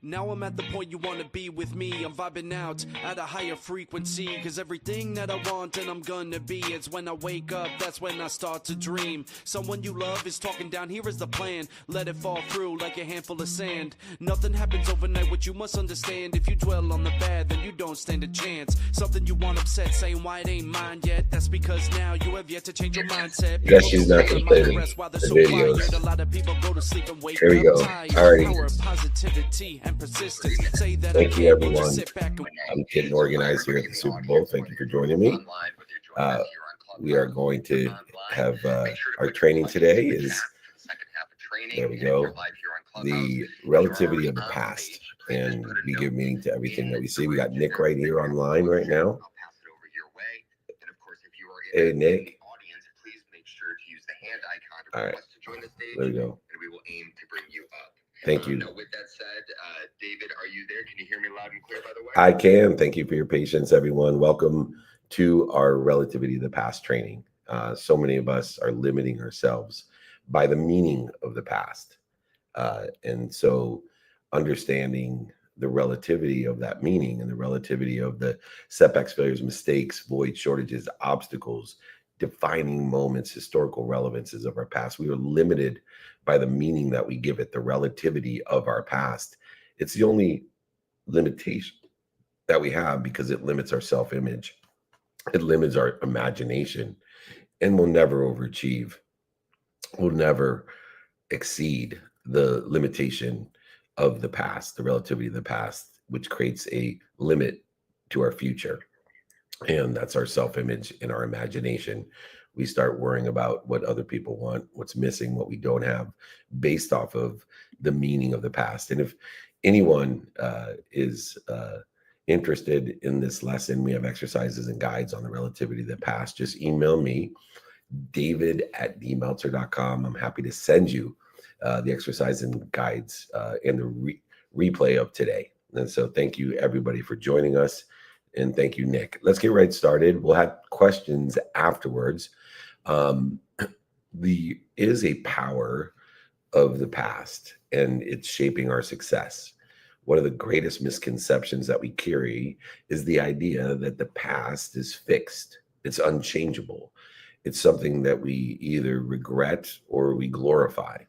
Now I'm at the point you wanna be with me. I'm vibing out at a higher frequency, cause everything that I want and I'm gonna be, it's when I wake up, that's when I start to dream. Someone you love is talking down, here is the plan. Let it fall through like a handful of sand. Nothing happens overnight, what you must understand. If you dwell on the bad, then you don't stand a chance. Something you want upset, saying why it ain't mine yet. That's because now you have yet to change your mindset. Guess she's not gonna play the videos. A lot of people go to sleep and wake Here we go. up tired. Alrighty. Power of positivity and persistence. Say that Thank you, again, we'll everyone. just sit back and I'm getting organized here at the Super Bowl. Thank you for joining me. We are going to have our training today is, there we go, the relativity of the past. And we give meaning to everything that we see. We got Nick right here online right now. Hey, Nick. All right, there we go. And we will aim to bring you up. Thank you. Now, with that said, David, are you there? Can you hear me loud and clear, by the way? I can. Thank you for your patience, everyone. Welcome to our Relativity of the Past training. So many of us are limiting ourselves by the meaning of the past. And so understanding the relativity of that meaning and the relativity of the setbacks, failures, mistakes, voids, shortages, obstacles, defining moments, historical relevances of our past. We are limited by the meaning that we give it, the relativity of our past. It's the only limitation that we have because it limits our self-image. It limits our imagination, and we'll never overachieve. We'll never exceed the limitation of the past, the relativity of the past, which creates a limit to our future. And that's our self-image and our imagination. We start worrying about what other people want, what's missing, what we don't have, based off of the meaning of the past. And if anyone is interested in this lesson, we have exercises and guides on the relativity of the past. Just email me, david@dmeltzer.com. I'm happy to send you the exercise and guides and the replay of today. And so thank you, everybody, for joining us. And thank you, Nick. Let's get right started. We'll have questions afterwards. Is a power of the past, and it's shaping our success. One of the greatest misconceptions that we carry is the idea that the past is fixed. It's unchangeable. It's something that we either regret or we glorify.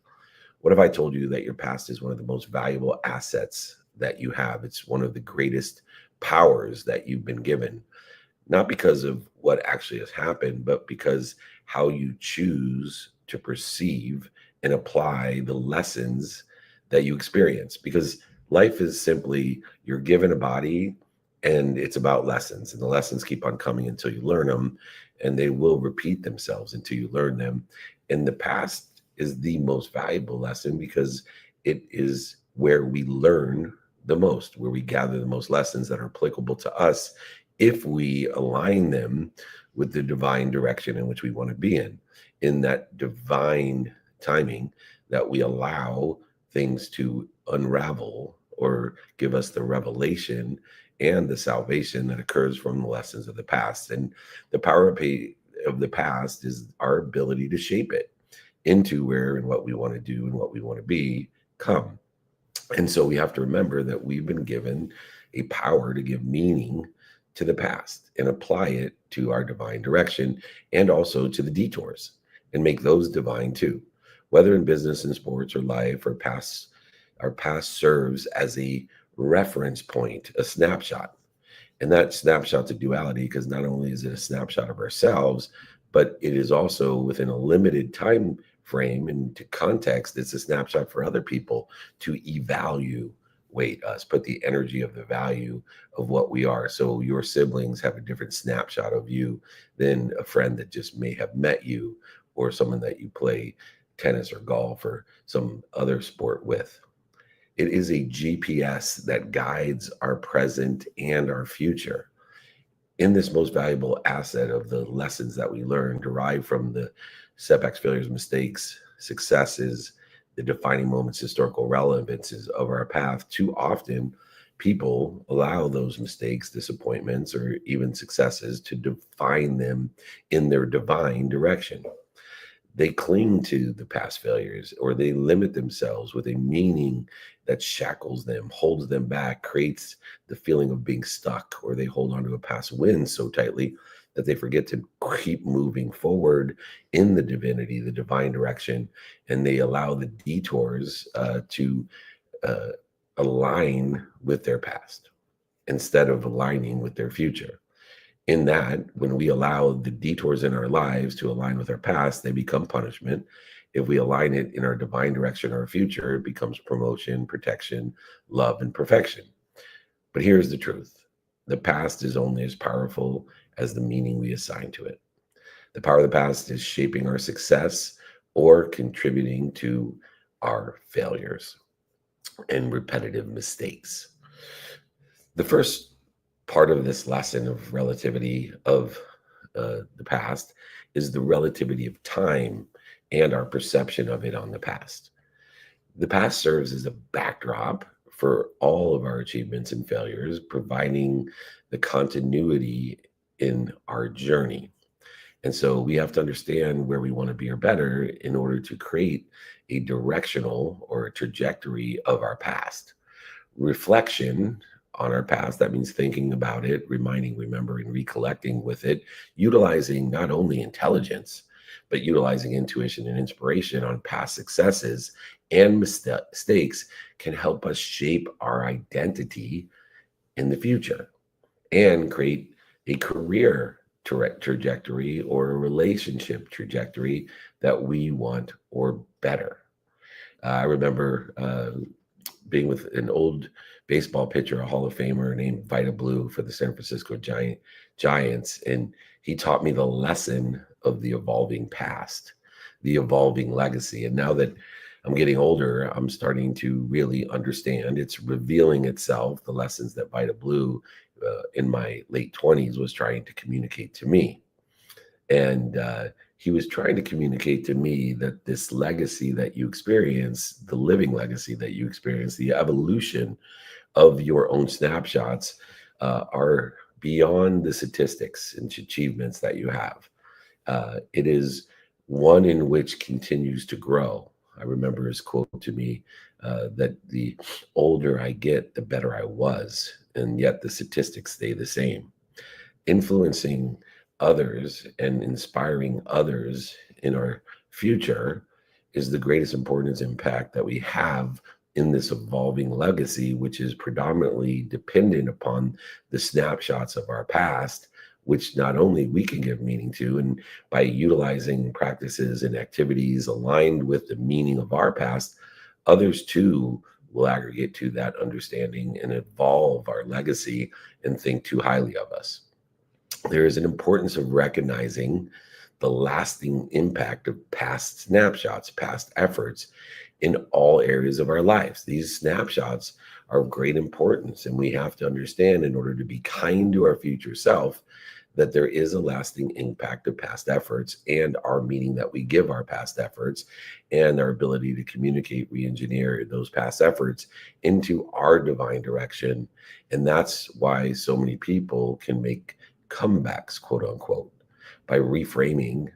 What if I told you that your past is one of the most valuable assets that you have? It's one of the greatest powers that you've been given, not because of what actually has happened, but because how you choose to perceive and apply the lessons that you experience. Because life is simply, you're given a body and it's about lessons, and the lessons keep on coming until you learn them, and they will repeat themselves until you learn them. And the past is the most valuable lesson because it is where we learn the most, where we gather the most lessons that are applicable to us if we align them with the divine direction in which we want to be in that divine timing, that we allow things to unravel or give us the revelation and the salvation that occurs from the lessons of the past. And the power of the past is our ability to shape it into where and what we want to do and what we want to be come. And so we have to remember that we've been given a power to give meaning to the past and apply it to our divine direction, and also to the detours, and make those divine too. Whether in business and sports or life, or our past serves as a reference point, a snapshot. And that snapshot's a duality, because not only is it a snapshot of ourselves, but it is also within a limited time frame, and to context, it's a snapshot for other people to evaluate us, put the energy of the value of what we are. So your siblings have a different snapshot of you than a friend that just may have met you, or someone that you play tennis or golf or some other sport with. It is a GPS that guides our present and our future. In this most valuable asset of the lessons that we learn, derived from the setbacks, failures, mistakes, successes, the defining moments, historical relevances of our path, too often people allow those mistakes, disappointments, or even successes to define them in their divine direction. they cling to the past failures, or they limit themselves with a meaning that shackles them, holds them back, creates the feeling of being stuck, or they hold on to a past win so tightly that they forget to keep moving forward in the divinity, the divine direction, and they allow the detours to uh, align with their past instead of aligning with their future. In that, when we allow the detours in our lives to align with our past, they become punishment. If we align it in our divine direction, our future, it becomes promotion, protection, love, and perfection. But here's the truth: the past is only as powerful as the meaning we assign to it. The power of the past is shaping our success or contributing to our failures and repetitive mistakes. The first part of this lesson of relativity of the past is the relativity of time and our perception of it on the past. The past serves as a backdrop for all of our achievements and failures, providing the continuity in our journey. And so we have to understand where we want to be or better in order to create a directional or a trajectory of our past. Reflection on our past, that means thinking about it, reminding, remembering, recollecting with it, utilizing not only intelligence, but utilizing intuition and inspiration on past successes and mistakes can help us shape our identity in the future and create a career trajectory or a relationship trajectory that we want or better. I remember being with an old baseball pitcher, a Hall of Famer named Vita Blue for the San Francisco Giants. And he taught me the lesson of the evolving past, the evolving legacy. And now that I'm getting older, I'm starting to really understand. It's revealing itself, the lessons that Vita Blue in my late 20s was trying to communicate to me. And he was trying to communicate to me that this legacy that you experience, the living legacy that you experience, the evolution of your own snapshots are beyond the statistics and achievements that you have. It is one in which continues to grow. I remember his quote to me that the older I get, the better I was, and yet the statistics stay the same. Influencing others and inspiring others in our future is the greatest importance impact that we have in this evolving legacy, which is predominantly dependent upon the snapshots of our past, which not only we can give meaning to, and by utilizing practices and activities aligned with the meaning of our past, others too will aggregate to that understanding and evolve our legacy and think too highly of us. There is an importance of recognizing the lasting impact of past snapshots, past efforts in all areas of our lives. These snapshots are of great importance, and we have to understand, in order to be kind to our future self, that there is a lasting impact of past efforts and our meaning that we give our past efforts and our ability to communicate, re-engineer those past efforts into our divine direction. And that's why so many people can make comebacks, quote unquote, by reframing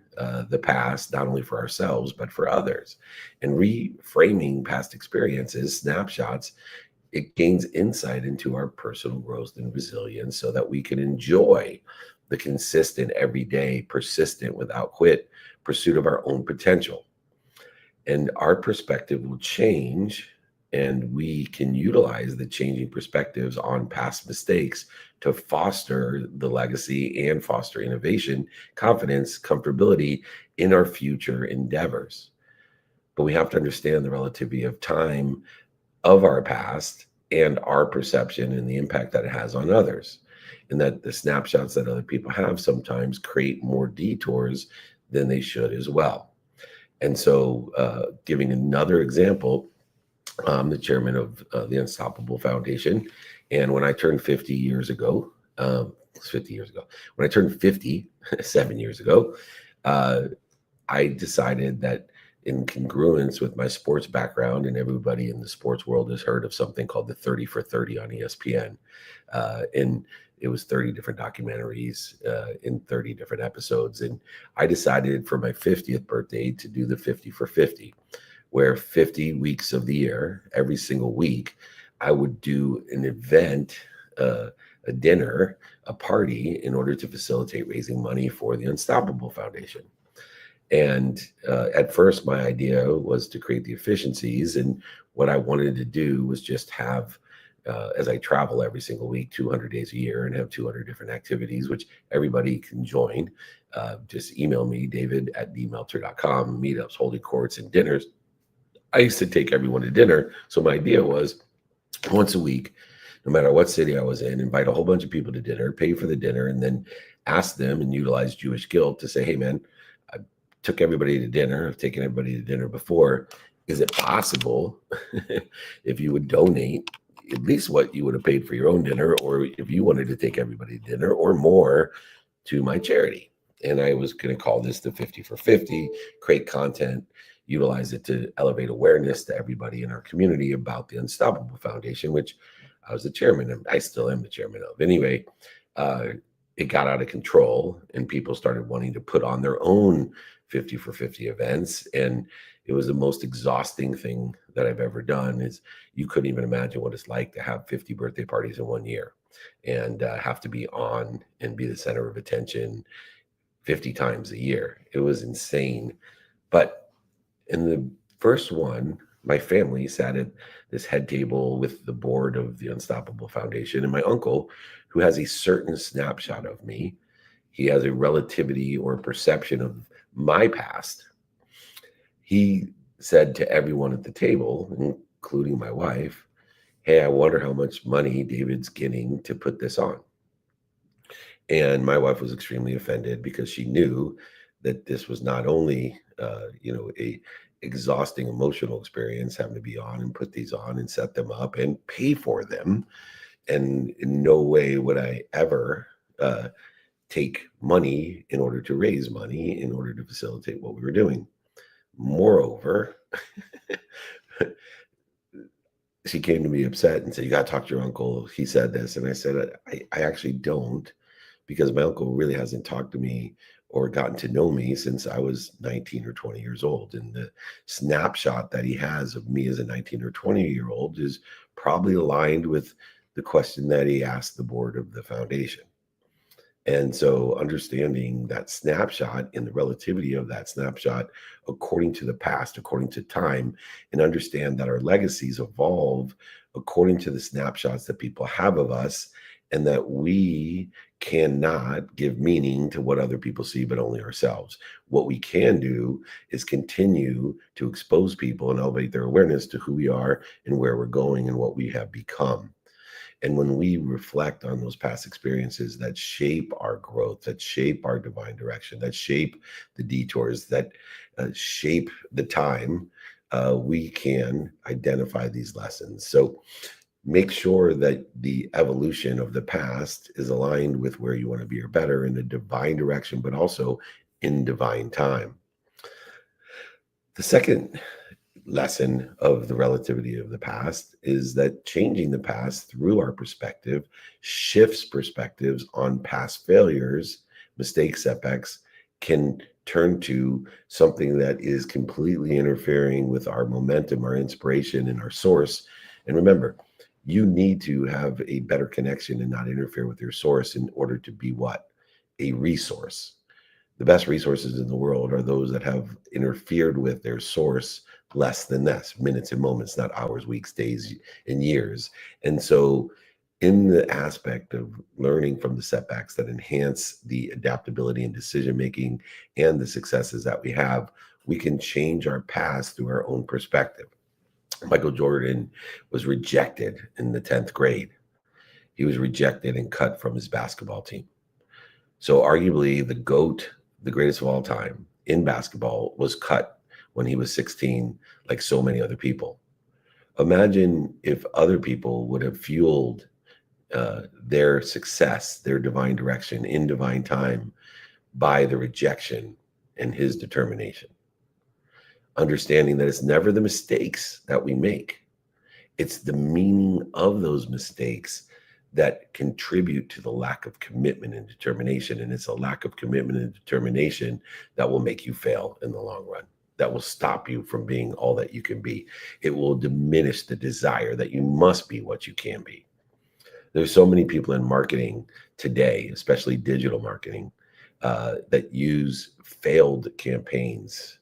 the past, not only for ourselves, but for others. And reframing past experiences, snapshots, it gains insight into our personal growth and resilience so that we can enjoy the consistent, everyday, persistent, without quit pursuit of our own potential. And our perspective will change, and we can utilize the changing perspectives on past mistakes to foster the legacy and foster innovation, confidence, comfortability in our future endeavors. But we have to understand the relativity of time of our past and our perception and the impact that it has on others. And that the snapshots that other people have sometimes create more detours than they should as well. And so, giving another example, I'm the chairman of the Unstoppable Foundation. And when I turned 50 years ago, it's 50 years ago, when I turned 50, 7 years ago, I decided that in congruence with my sports background, and everybody in the sports world has heard of something called the 30 for 30 on ESPN. And It was 30 different documentaries in 30 different episodes. And I decided for my 50th birthday to do the 50 for 50, where 50 weeks of the year, every single week, I would do an event, a dinner, a party in order to facilitate raising money for the Unstoppable Foundation. And at first, my idea was to create the efficiencies. And what I wanted to do was just have, as I travel every single week, 200 days a year, and have 200 different activities, which everybody can join. Just email me, david@dmelter.com, meetups, holding courts, and dinners. I used to take everyone to dinner. So my idea was once a week, no matter what city I was in, invite a whole bunch of people to dinner, pay for the dinner, and then ask them and utilize Jewish guilt to say, hey, man, I took everybody to dinner. I've taken everybody to dinner before. Is it possible if you would donate at least what you would have paid for your own dinner, or if you wanted to take everybody to dinner or more, to my charity? And I was going to call this the 50 for 50, create content, utilize it to elevate awareness to everybody in our community about the Unstoppable Foundation, which I was the chairman of. I still am the chairman of. Anyway, it got out of control and people started wanting to put on their own 50 for 50 events. And it was the most exhausting thing that I've ever done. Is you couldn't even imagine what it's like to have 50 birthday parties in 1 year and have to be on and be the center of attention 50 times a year. It was insane. But in the first one, my family sat at this head table with the board of the Unstoppable Foundation, and my uncle, who has a certain snapshot of me, he has a relativity or perception of my past. He said to everyone at the table, including my wife, hey, I wonder how much money David's getting to put this on. And my wife was extremely offended because she knew that this was not only, a exhausting emotional experience having to be on and put these on and set them up and pay for them. And in no way would I ever take money in order to raise money in order to facilitate what we were doing. Moreover, she came to me upset and said, you got to talk to your uncle. He said this. And I said, I actually don't, because my uncle really hasn't talked to me or gotten to know me since I was 19 or 20 years old. And the snapshot that he has of me as a 19 or 20-year-old is probably aligned with the question that he asked the board of the foundation. And so understanding that snapshot and the relativity of that snapshot according to the past, according to time, and understand that our legacies evolve according to the snapshots that people have of us, and that we cannot give meaning to what other people see, but only ourselves. What we can do is continue to expose people and elevate their awareness to who we are and where we're going and what we have become. And when we reflect on those past experiences that shape our growth, that shape our divine direction, that shape the detours, that shape the time, we can identify these lessons. So make sure that the evolution of the past is aligned with where you want to be or better in a divine direction, but also in divine time. The second lesson of the relativity of the past is that changing the past through our perspective shifts perspectives on past failures, mistakes, setbacks, can turn to something that is completely interfering with our momentum, our inspiration, and our source. And remember, you need to have a better connection and not interfere with your source in order to be what? A resource. The best resources in the world are those that have interfered with their source less than this, minutes and moments, not hours, weeks, days, and years. And so, in the aspect of learning from the setbacks that enhance the adaptability and decision making and the successes that we have, we can change our past through our own perspective. Michael Jordan was rejected in the 10th grade. He was rejected and cut from his basketball team. So arguably the GOAT, the greatest of all time in basketball, was cut when he was 16, like so many other people. Imagine if other people would have fueled their success, their divine direction in divine time by the rejection and his determination. Understanding that it's never the mistakes that we make, it's the meaning of those mistakes that contribute to the lack of commitment and determination. And it's a lack of commitment and determination that will make you fail in the long run, that will stop you from being all that you can be. It will diminish the desire that you must be what you can be. There's so many people in marketing today, especially digital marketing, that use failed campaigns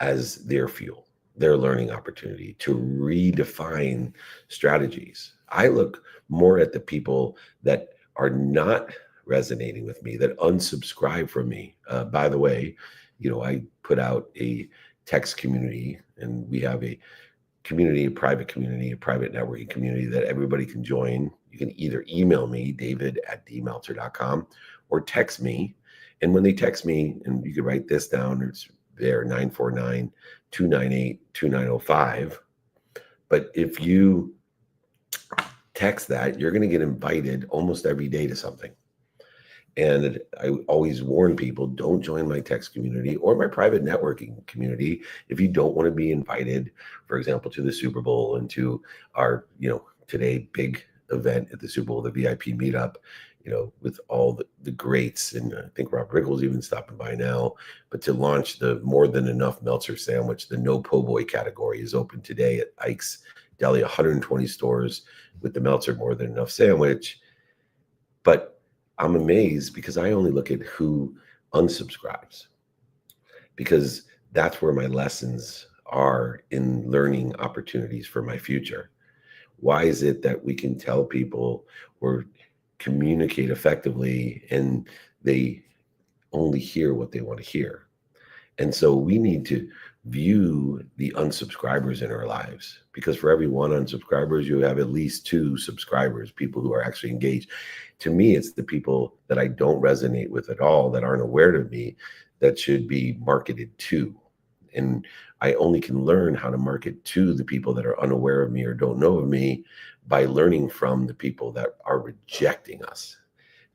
as their fuel, their learning opportunity to redefine strategies. I look more at the people that are not resonating with me, that unsubscribe from me. By the way, I put out a text community, and we have a community, a private networking community that everybody can join. You can either email me, david@dmeltzer.com, or text me. And when they text me, and you can write this down, it's there, 949-298-2905. But if you text that, you're going to get invited almost every day to something. And I always warn people, don't join my text community or my private networking community if you don't want to be invited, for example, to the Super Bowl and to our, today big event at the Super Bowl, the VIP meetup, with all the greats. And I think Rob Riggle's even stopping by now. But to launch the More Than Enough Meltzer sandwich, the no po' boy category is open today at Ike's Deli, 120 stores with the Meltzer More Than Enough sandwich. But I'm amazed because I only look at who unsubscribes, because that's where my lessons are in learning opportunities for my future. Why is it that we can tell people or communicate effectively and they only hear what they want to hear? And so we need to view the unsubscribers in our lives, because for every one unsubscribers, you have at least two subscribers, people who are actually engaged. To me, it's the people that I don't resonate with at all, that aren't aware of me, that should be marketed to. And I only can learn how to market to the people that are unaware of me or don't know of me by learning from the people that are rejecting us,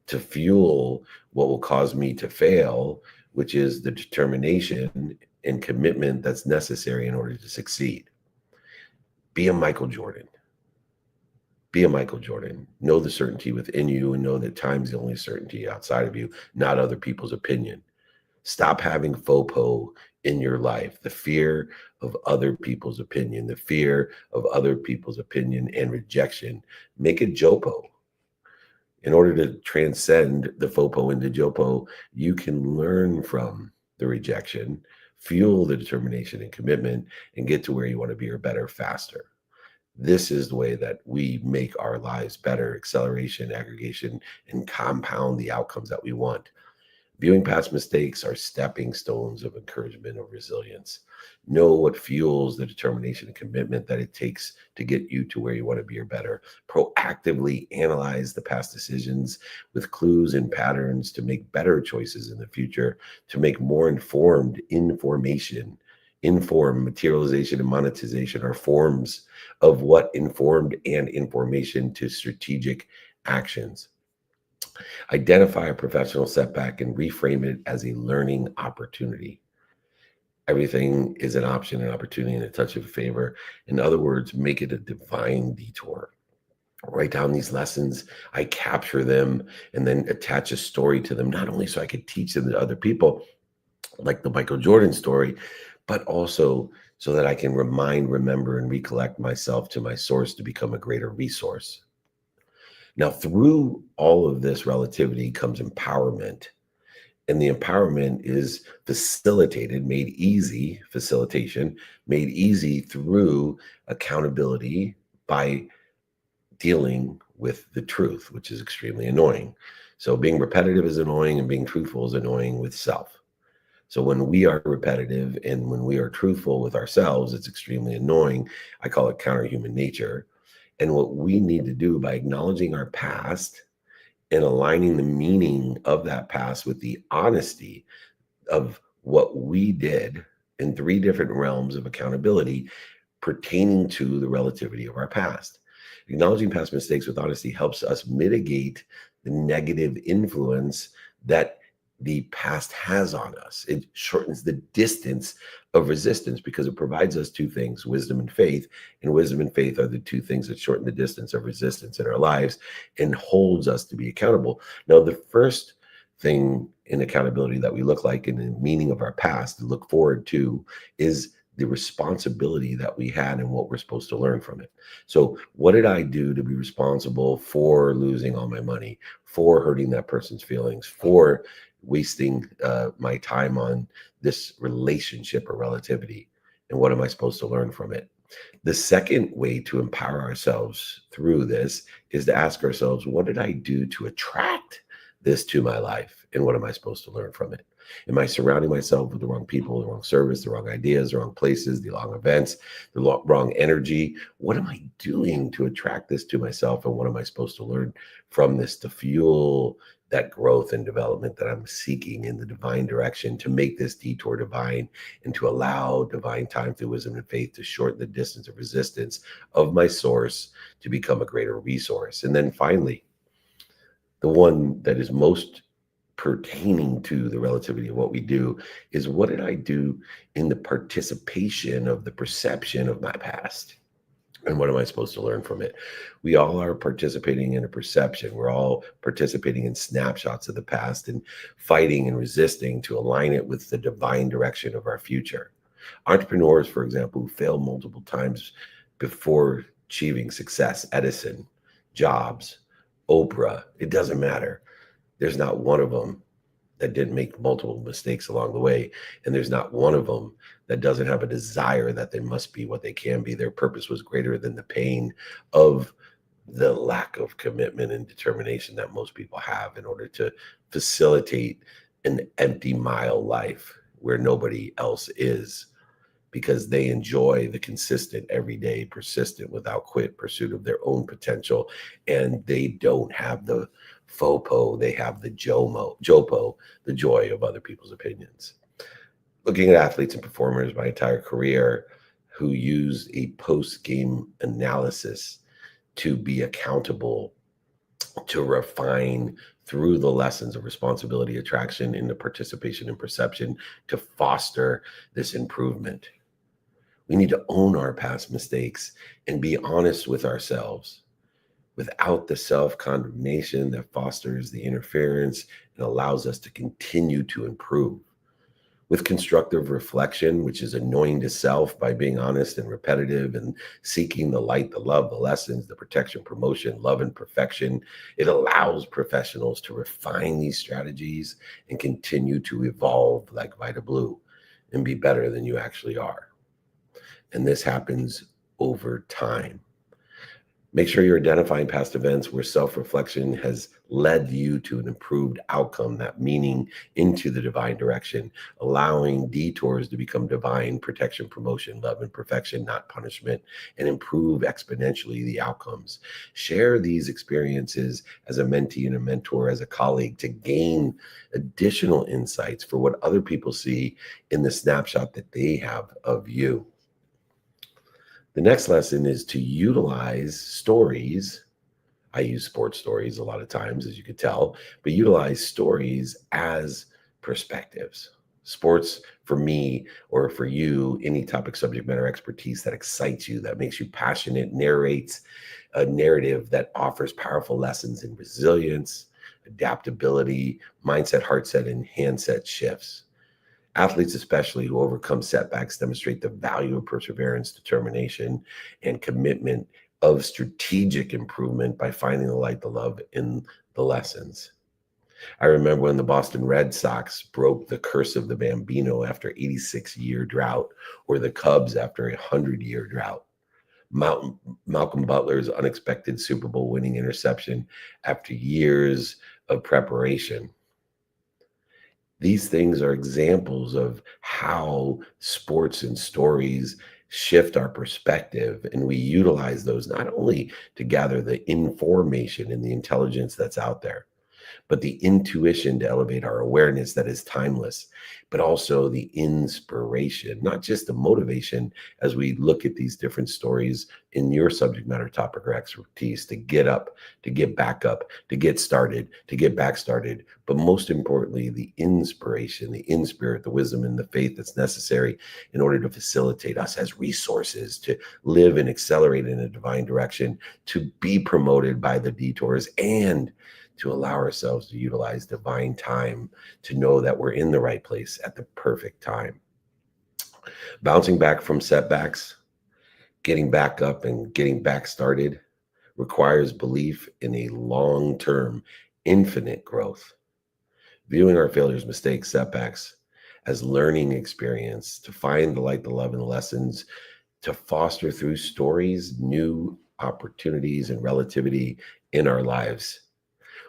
to fuel what will cause me to fail, which is the determination and commitment that's necessary in order to succeed. Be a Michael Jordan. Be a Michael Jordan. Know the certainty within you and know that time's the only certainty outside of you, not other people's opinion. Stop having FOPO in your life, the fear of other people's opinion, the fear of other people's opinion and rejection. Make it JOPO. In order to transcend the FOPO into JOPO, you can learn from the rejection, fuel the determination and commitment, and get to where you want to be or better faster. This is the way that we make our lives better: acceleration, aggregation, and compound the outcomes that we want. Viewing past mistakes are stepping stones of encouragement, of resilience. Know what fuels the determination and commitment that it takes to get you to where you want to be or better. Proactively analyze the past decisions with clues and patterns to make better choices in the future, to make more informed information. Inform, materialization, and monetization are forms of what informed and information to strategic actions. Identify a professional setback and reframe it as a learning opportunity. Everything is an option, an opportunity, and a touch of favor. In other words, make it a divine detour. Write down these lessons. I capture them and then attach a story to them, not only so I could teach them to other people, like the Michael Jordan story, but also so that I can remember, and recollect myself to my source to become a greater resource. Now, through all of this relativity comes empowerment. And the empowerment is facilitated, made easy, facilitation, made easy through accountability by dealing with the truth, which is extremely annoying. So being repetitive is annoying, and being truthful is annoying with self. So when we are repetitive and when we are truthful with ourselves, it's extremely annoying. I call it counter-human nature. And what we need to do by acknowledging our past and aligning the meaning of that past with the honesty of what we did in 3 different realms of accountability pertaining to the relativity of our past. Acknowledging past mistakes with honesty helps us mitigate the negative influence that the past has on us. It shortens the distance of resistance because it provides us two things, wisdom and faith. And wisdom and faith are the two things that shorten the distance of resistance in our lives and holds us to be accountable. Now, the first thing in accountability that we look like in the meaning of our past to look forward to is the responsibility that we had and what we're supposed to learn from it. So what did I do to be responsible for losing all my money, for hurting that person's feelings, for wasting my time on this relationship or relativity? And what am I supposed to learn from it? The second way to empower ourselves through this is to ask ourselves, what did I do to attract this to my life? And what am I supposed to learn from it? Am I surrounding myself with the wrong people, the wrong service, the wrong ideas, the wrong places, the wrong events, the wrong energy? What am I doing to attract this to myself? And what am I supposed to learn from this to fuel that growth and development that I'm seeking in the divine direction, to make this detour divine and to allow divine time through wisdom and faith to shorten the distance of resistance of my source to become a greater resource? And then finally, the one that is most pertaining to the relativity of what we do is, what did I do in the participation of the perception of my past? And what am I supposed to learn from it? We all are participating in a perception. We're all participating in snapshots of the past and fighting and resisting to align it with the divine direction of our future. Entrepreneurs, for example, who fail multiple times before achieving success, Edison, Jobs, Oprah, it doesn't matter. There's not one of them that didn't make multiple mistakes along the way. And there's not one of them that doesn't have a desire that they must be what they can be. Their purpose was greater than the pain of the lack of commitment and determination that most people have in order to facilitate an empty mile life where nobody else is, because they enjoy the consistent, everyday, persistent, without quit pursuit of their own potential. And they don't have the FOPO, they have the JOPO, the joy of other people's opinions. Looking at athletes and performers my entire career who use a post-game analysis to be accountable, to refine through the lessons of responsibility, attraction, into participation and perception, to foster this improvement. We need to own our past mistakes and be honest with ourselves without the self-condemnation that fosters the interference and allows us to continue to improve. With constructive reflection, which is annoying to self, by being honest and repetitive and seeking the light, the love, the lessons, the protection, promotion, love, and perfection, it allows professionals to refine these strategies and continue to evolve like Vita Blue and be better than you actually are. And this happens over time. Make sure you're identifying past events where self-reflection has led you to an improved outcome, that meaning into the divine direction, allowing detours to become divine, protection, promotion, love, and perfection, not punishment, and improve exponentially the outcomes. Share these experiences as a mentee and a mentor, as a colleague, to gain additional insights for what other people see in the snapshot that they have of you. The next lesson is to utilize stories. I use sports stories a lot of times, as you could tell, but utilize stories as perspectives. Sports, for me or for you, any topic, subject matter expertise that excites you, that makes you passionate, narrates a narrative that offers powerful lessons in resilience, adaptability, mindset, heart set, and handset shifts. Athletes, especially, who overcome setbacks, demonstrate the value of perseverance, determination, and commitment of strategic improvement by finding the light, the love in the lessons. I remember when the Boston Red Sox broke the curse of the Bambino after 86-year drought, or the Cubs after a 100-year drought. Malcolm Butler's unexpected Super Bowl winning interception after years of preparation. These things are examples of how sports and stories shift our perspective, and we utilize those not only to gather the information and the intelligence that's out there, but the intuition to elevate our awareness that is timeless, but also the inspiration, not just the motivation as we look at these different stories in your subject matter topic or expertise to get up, to get back up, to get started, to get back started. But most importantly, the inspiration, the inspirit, the wisdom, and the faith that's necessary in order to facilitate us as resources to live and accelerate in a divine direction, to be promoted by the detours, and to allow ourselves to utilize divine time to know that we're in the right place at the perfect time. Bouncing back from setbacks, getting back up and getting back started requires belief in a long-term, infinite growth. Viewing our failures, mistakes, setbacks as learning experience to find the light, the love, and the lessons to foster through stories, new opportunities, and relativity in our lives.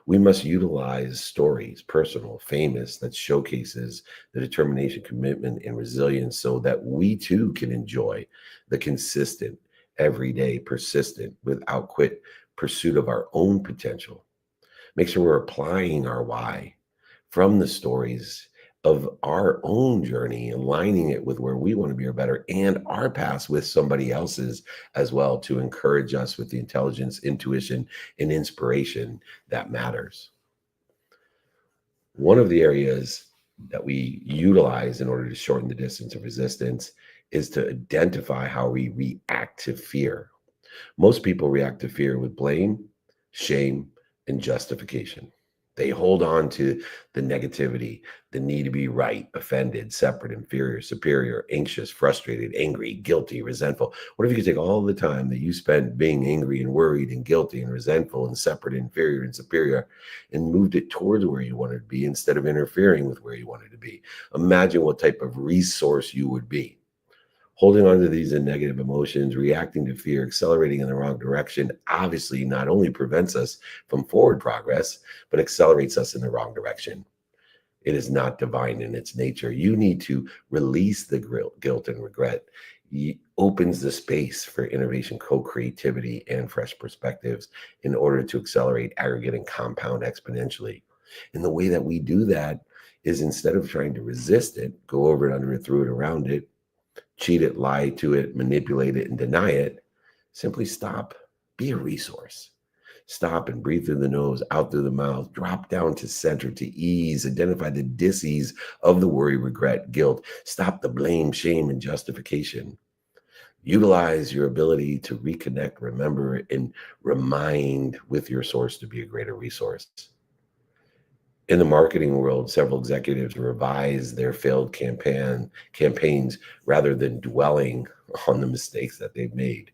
We must utilize stories, personal, famous, that showcases the determination, commitment, and resilience so that we too can enjoy the consistent, everyday, persistent, without quit pursuit of our own potential. Make sure we're applying our why from the stories of our own journey, aligning it with where we want to be or better, and our past with somebody else's as well, to encourage us with the intelligence, intuition, and inspiration that matters. One of the areas that we utilize in order to shorten the distance of resistance is to identify how we react to fear. Most people react to fear with blame, shame, and justification. They hold on to the negativity, the need to be right, offended, separate, inferior, superior, anxious, frustrated, angry, guilty, resentful. What if you could take all the time that you spent being angry and worried and guilty and resentful and separate, inferior, and superior and moved it towards where you wanted to be instead of interfering with where you wanted to be? Imagine what type of resource you would be. Holding on to these negative emotions, reacting to fear, accelerating in the wrong direction, obviously not only prevents us from forward progress, but accelerates us in the wrong direction. It is not divine in its nature. You need to release the guilt and regret. It opens the space for innovation, co-creativity, and fresh perspectives in order to accelerate, aggregate, and compound exponentially. And the way that we do that is, instead of trying to resist it, go over it, under it, through it, around it, cheat it, lie to it, manipulate it, and deny it, simply stop. Be a resource. Stop and breathe through the nose, out through the mouth, drop down to center, to ease, identify the dis-ease of the worry, regret, guilt. Stop the blame, shame, and justification. Utilize your ability to reconnect, remember, and remind with your source to be a greater resource. In the marketing world, several executives revise their failed campaigns rather than dwelling on the mistakes that they've made.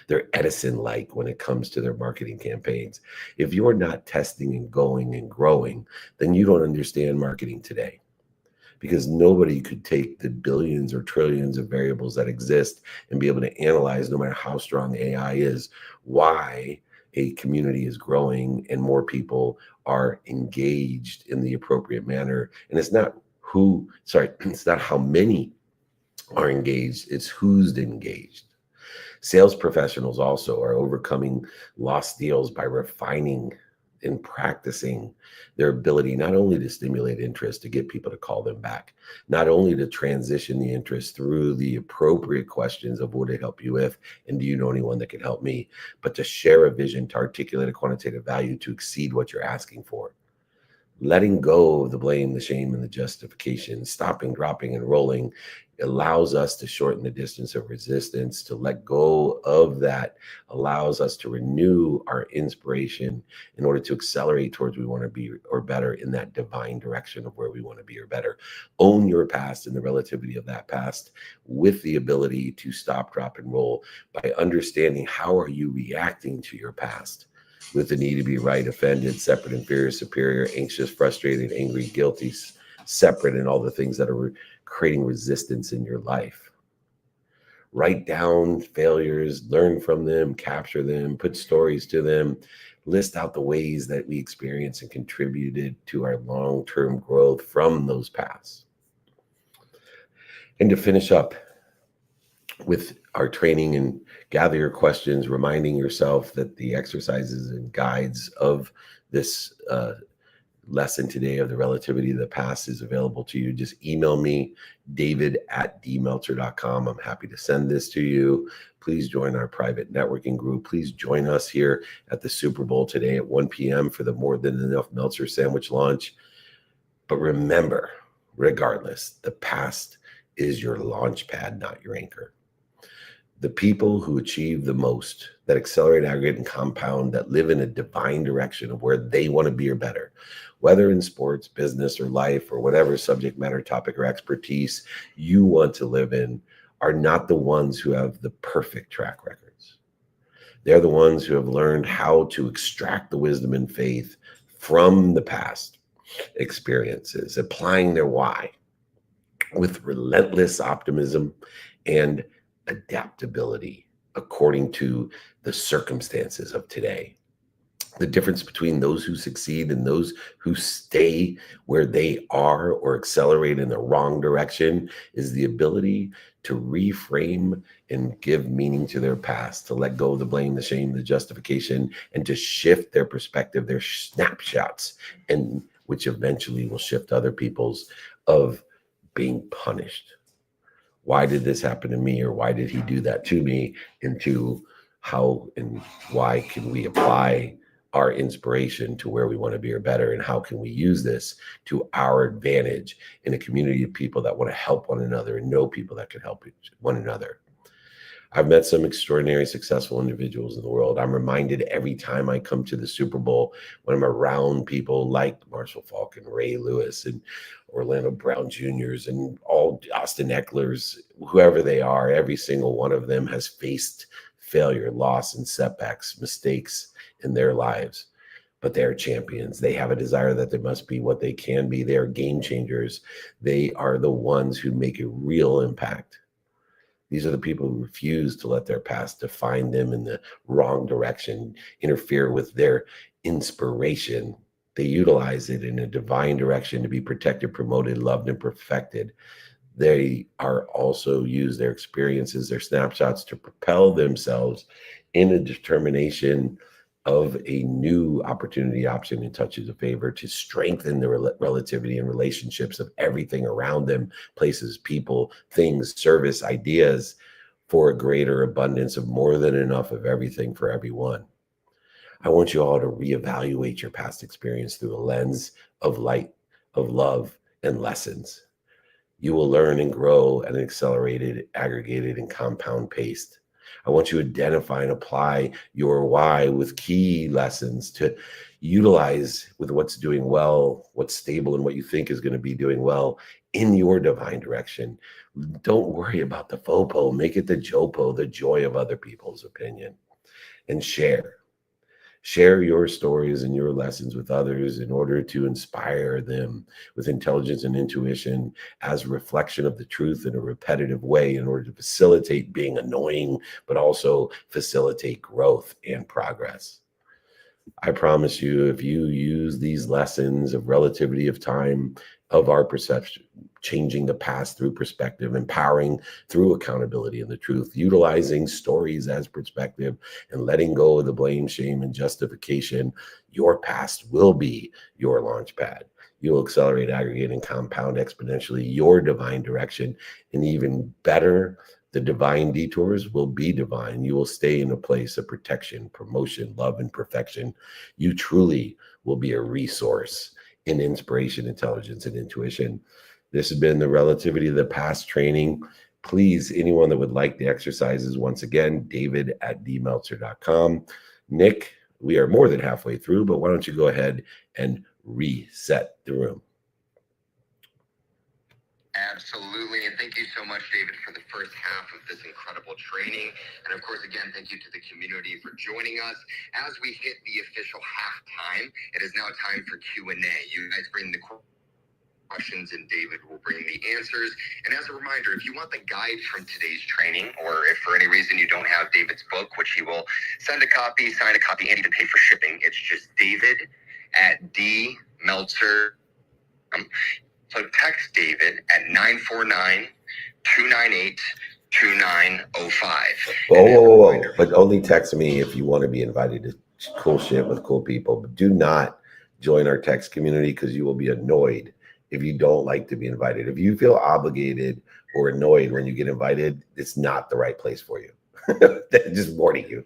They're Edison-like when it comes to their marketing campaigns. If you're not testing and going and growing, then you don't understand marketing today, because nobody could take the billions or trillions of variables that exist and be able to analyze, no matter how strong AI is, why a community is growing and more people are engaged in the appropriate manner. And it's not it's not how many are engaged, it's who's engaged. Sales professionals also are overcoming lost deals by refining and practicing their ability not only to stimulate interest, to get people to call them back, not only to transition the interest through the appropriate questions of what to help you with, and do you know anyone that can help me, but to share a vision, to articulate a quantitative value to exceed what you're asking for. Letting go of the blame, the shame, and the justification, stopping, dropping, and rolling allows us to shorten the distance of resistance. To let go of that allows us to renew our inspiration in order to accelerate towards we want to be or better, in that divine direction of where we want to be or better. Own your past and the relativity of that past with the ability to stop, drop, and roll by understanding how are you reacting to your past, with the need to be right, offended, separate, inferior, superior, anxious, frustrated, angry, guilty, separate, and all the things that are creating resistance in your life. Write down failures, learn from them, capture them, put stories to them, list out the ways that we experienced and contributed to our long-term growth from those paths. And to finish up with our training and gather your questions, reminding yourself that the exercises and guides of this lesson today of the relativity of the past is available to you. Just email me, david@dmeltzer.com. I'm happy to send this to you. Please join our private networking group. Please join us here at the Super Bowl today at 1 p.m. for the More Than Enough Meltzer Sandwich launch. But remember, regardless, the past is your launch pad, not your anchor. The people who achieve the most, that accelerate, aggregate, and compound, that live in a divine direction of where they want to be or better, whether in sports, business, or life, or whatever subject matter, topic, or expertise you want to live in, are not the ones who have the perfect track records. They're the ones who have learned how to extract the wisdom and faith from the past experiences, applying their why with relentless optimism and adaptability according to the circumstances of today. The difference between those who succeed and those who stay where they are or accelerate in the wrong direction is the ability to reframe and give meaning to their past, to let go of the blame, the shame, the justification, and to shift their perspective, their snapshots, and which eventually will shift other people's of being punished. Why did this happen to me, or why did he do that to me, into how and why can we apply our inspiration to where we want to be or better, and how can we use this to our advantage in a community of people that want to help one another and know people that can help one another. I've met some extraordinary successful individuals in the world. I'm reminded every time I come to the Super Bowl, when I'm around people like Marshall Faulk and Ray Lewis and Orlando Brown Jr.'s and all Austin Eckler's, whoever they are, every single one of them has faced failure, loss, and setbacks, mistakes in their lives. But they're champions. They have a desire that they must be what they can be. They are game changers. They are the ones who make a real impact. These are the people who refuse to let their past define them in the wrong direction, interfere with their inspiration. They utilize it in a divine direction to be protected, promoted, loved, and perfected. They are also use their experiences, their snapshots to propel themselves in a determination of a new opportunity, option, and touches of favor to strengthen the relativity and relationships of everything around them, places, people, things, service, ideas, for a greater abundance of more than enough of everything for everyone. I want you all to reevaluate your past experience through a lens of light, of love, and lessons. You will learn and grow at an accelerated, aggregated, and compound pace. I want you to identify and apply your why with key lessons to utilize with what's doing well, what's stable, and what you think is going to be doing well in your divine direction. Don't worry about the FOPO. Make it the JOPO, the joy of other people's opinion, and share. Share your stories and your lessons with others in order to inspire them with intelligence and intuition as a reflection of the truth in a repetitive way, in order to facilitate being annoying, but also facilitate growth and progress. I promise you, if you use these lessons of relativity of time, of our perception, changing the past through perspective, empowering through accountability and the truth, utilizing stories as perspective, and letting go of the blame, shame, and justification, your past will be your launch pad. You will accelerate, aggregate, and compound exponentially your divine direction. And even better, the divine detours will be divine. You will stay in a place of protection, promotion, love, and perfection. You truly will be a resource in inspiration, intelligence, and intuition. This has been the Relativity of the Past training. Please, anyone that would like the exercises, once again, david@dmeltzer.com. Nick, we are more than halfway through, but why don't you go ahead and reset the room? Absolutely. And thank you so much, David, for the first half of this incredible training. And of course, again, thank you to the community for joining us. As we hit the official halftime, it is now time for Q&A. You guys bring the questions and David will bring the answers. And as a reminder, if you want the guide from today's training, or if for any reason you don't have David's book, which he will send a copy, sign a copy, and even pay for shipping, it's just david@dmeltzer. So text David at 949-298-2905. Whoa. But only text me if you want to be invited to cool shit with cool people. But do not join our text community, because you will be annoyed if you don't like to be invited. If you feel obligated or annoyed when you get invited, it's not the right place for you. Just warning you.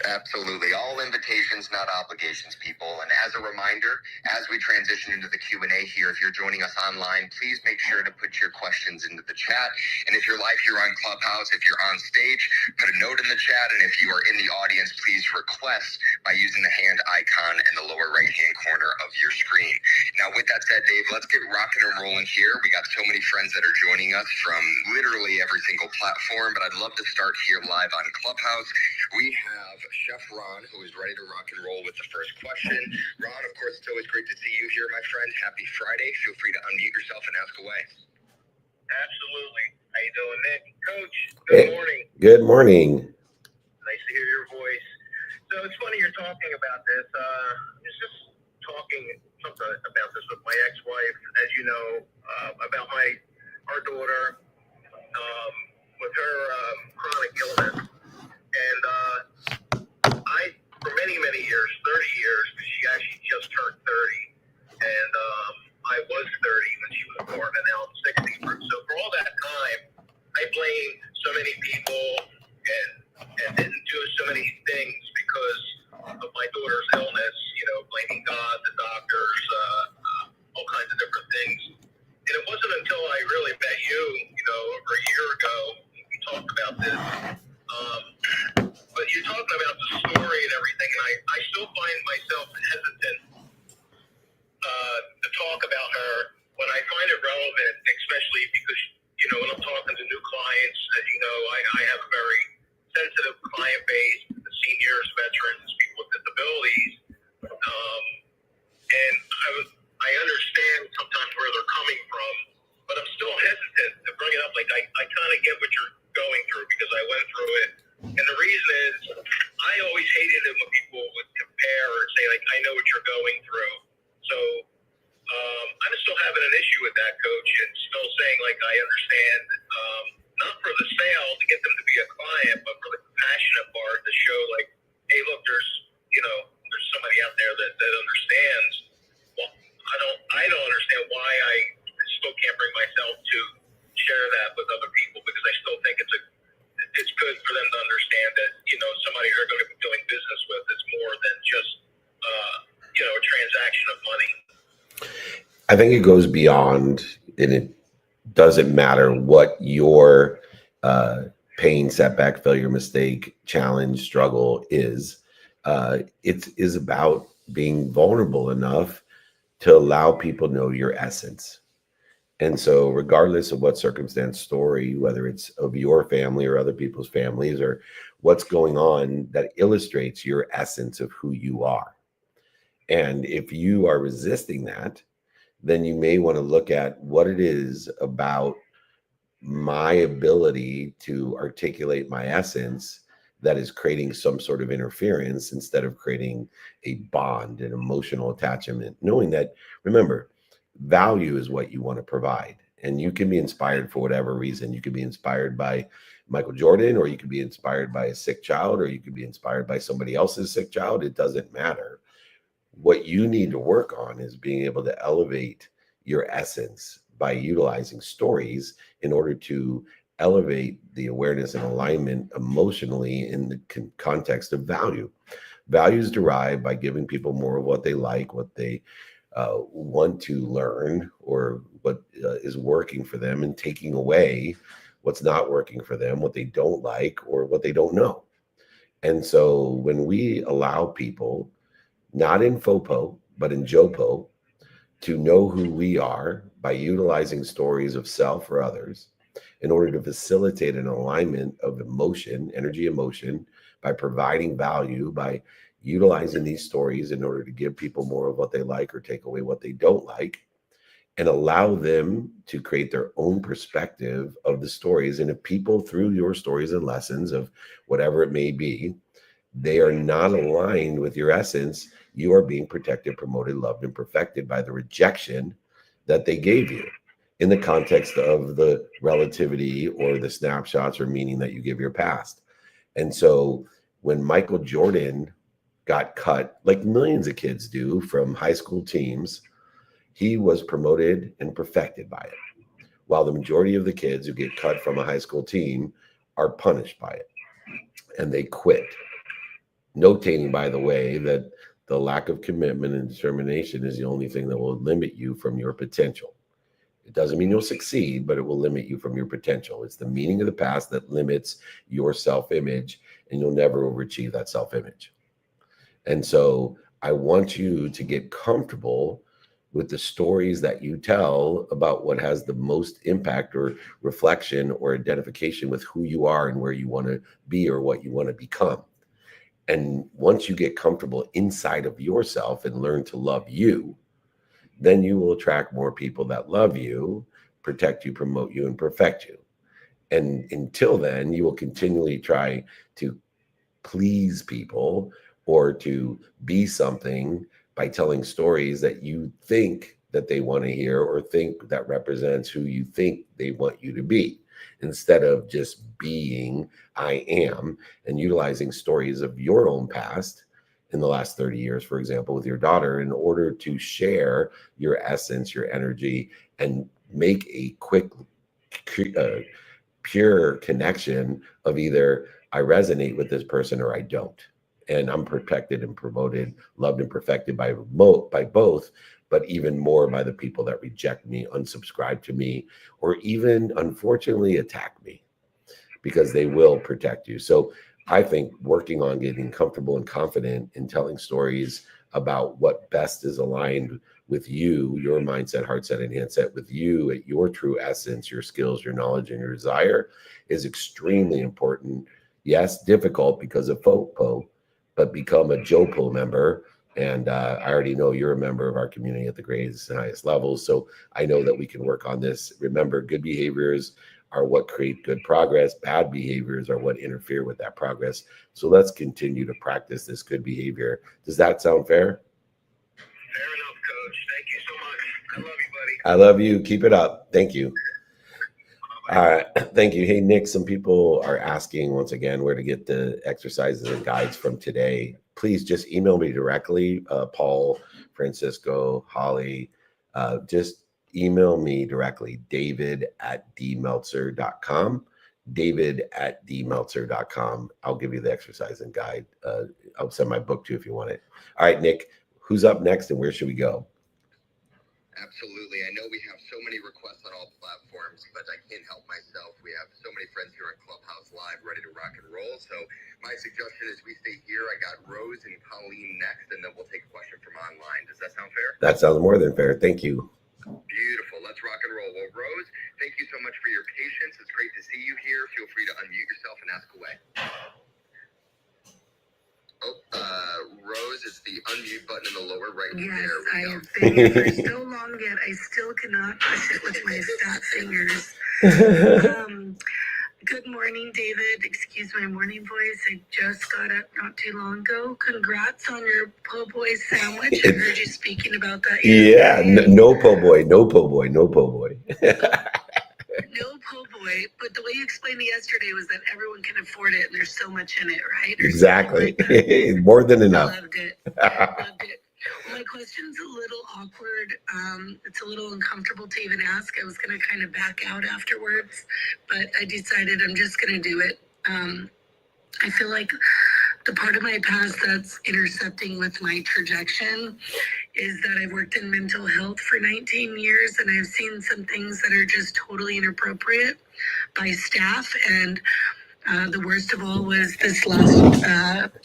Absolutely. All invitations, not obligations, people. And as a reminder, as we transition into the Q&A here, if you're joining us online, please make sure to put your questions into the chat. And if you're live here on Clubhouse, if you're on stage, put a note in the chat. And if you are in the audience, please request by using the hand icon in the lower right-hand corner of your screen. Now, with that said, Dave, let's get rocking and rolling here. We got so many friends that are joining us from literally every single platform, but I'd love to start here live on Clubhouse. We have Chef Ron, who is ready to rock and roll with the first question. Ron, of course, it's always great to see you here, my friend. Happy Friday. Feel free to unmute yourself and ask away. Absolutely. How you doing, Nick? Coach, good morning. Good morning. Nice to hear your voice. So it's funny you're talking about this. I was just talking something about this with my ex-wife, as you know, about our daughter with her chronic illness. And I, for many, many years, 30 years, because she actually just turned 30, and I was 30 when she was born, and now I'm 60. So for all that time, I blamed so many people and didn't do so many things because of my daughter's illness, blaming God, the doctors, all kinds of different things. And it wasn't until I really met you, over a year ago, we talked about this. But you're talking about the story and everything, and I still find myself hesitant to talk about her when I find it relevant, especially because, when I'm talking to new clients, as you know, I have a very sensitive client base, the seniors, veterans, people with disabilities, and I understand sometimes where they're coming from, but I'm still hesitant to bring it up. Like, I kind of get what you're going through because I went through it. And the reason is, I always hated it when people would compare or say, like, I know what you're going through. So I'm still having an issue with that, Coach, and still saying, like, I understand, not for the sale to get them to be a client, but for the compassionate part to show, like, hey, look, there's somebody out there that understands. Well, I don't understand why I still can't bring myself to share that with other people, because I still think it's good for them to understand that, somebody they're going to be doing business with is more than just, a transaction of money. I think it goes beyond, and it doesn't matter what your pain, setback, failure, mistake, challenge, struggle is. It is about being vulnerable enough to allow people to know your essence. And so regardless of what circumstance, story, whether it's of your family or other people's families or what's going on, that illustrates your essence of who you are. And if you are resisting that, then you may want to look at what it is about my ability to articulate my essence that is creating some sort of interference instead of creating a bond, an emotional attachment, knowing that, remember, value is what you want to provide. And you can be inspired for whatever reason. You could be inspired by Michael Jordan, or you could be inspired by a sick child, or you could be inspired by somebody else's sick child. It doesn't matter. What you need to work on is being able to elevate your essence by utilizing stories in order to elevate the awareness and alignment emotionally in the context of value. Value is derived by giving people more of what they like, what they want to learn, or what is working for them, and taking away what's not working for them, what they don't like, or what they don't know. And so when we allow people, not in FOPO, but in JOPO, to know who we are by utilizing stories of self or others in order to facilitate an alignment of emotion, energy, emotion, by providing value, by utilizing these stories in order to give people more of what they like or take away what they don't like, and allow them to create their own perspective of the stories. And if people, through your stories and lessons of whatever it may be, they are not aligned with your essence, you are being protected, promoted, loved, and perfected by the rejection that they gave you in the context of the relativity or the snapshots or meaning that you give your past. And so when Michael Jordan got cut, like millions of kids do, from high school teams, he was promoted and perfected by it, while the majority of the kids who get cut from a high school team are punished by it and they quit. Notating, by the way, that the lack of commitment and determination is the only thing that will limit you from your potential. It doesn't mean you'll succeed, but it will limit you from your potential. It's the meaning of the past that limits your self-image, and you'll never overachieve that self-image. And so I want you to get comfortable with the stories that you tell about what has the most impact or reflection or identification with who you are and where you want to be or what you want to become. And once you get comfortable inside of yourself and learn to love you, then you will attract more people that love you, protect you, promote you, and perfect you. And until then, you will continually try to please people or to be something by telling stories that you think that they want to hear or think that represents who you think they want you to be, instead of just being I am and utilizing stories of your own past in the last 30 years, for example, with your daughter, in order to share your essence, your energy, and make a quick, pure connection of either I resonate with this person or I don't. And I'm protected and promoted, loved and perfected by both, but even more by the people that reject me, unsubscribe to me, or even unfortunately attack me, because they will protect you. So I think working on getting comfortable and confident in telling stories about what best is aligned with you, your mindset, heart set, and handset, with you at your true essence, your skills, your knowledge, and your desire is extremely important. Yes, difficult because of FOPO, but become a JOPO member. And I already know you're a member of our community at the greatest and highest levels. So I know that we can work on this. Remember, good behaviors are what create good progress. Bad behaviors are what interfere with that progress. So let's continue to practice this good behavior. Does that sound fair? Fair enough, Coach. Thank you so much. I love you, buddy. I love you. Keep it up. Thank you. All right. Thank you. Hey, Nick, some people are asking once again where to get the exercises and guides from today. Please just email me directly, Paul, Francisco, Holly. Just email me directly, david@dmeltzer.com. david@dmeltzer.com. I'll give you the exercise and guide. I'll send my book to you if you want it. All right, Nick, who's up next and where should we go? Absolutely. I know we have so many requests on all platforms, but I can't help myself. We have so many friends here on Clubhouse Live ready to rock and roll. So my suggestion is we stay here. I got Rose and Colleen next, and then we'll take a question from online. Does that sound fair? That sounds more than fair. Thank you. Beautiful. Let's rock and roll. Well, Rose, thank you so much for your patience. It's great to see you here. Feel free to unmute yourself and ask away. Rose, it's the unmute button in the lower right. Yes, there. I have been here for so long yet I still cannot push it with my fat fingers. Good morning, David. Excuse my morning voice. I just got up not too long ago. Congrats on your po' boy sandwich. I heard you speaking about that. Yeah, no po' boy, no po' boy, no po' boy. No po' boy, but the way you explained it yesterday was that everyone can afford it and there's so much in it, right? Exactly. More than enough. Loved it. Loved it. Well, my question's a little awkward. It's a little uncomfortable to even ask. I was going to kind of back out afterwards, but I decided I'm just going to do it. I feel like the part of my past that's intersecting with my projection is that I've worked in mental health for 19 years and I've seen some things that are just totally inappropriate by staff. And the worst of all was this last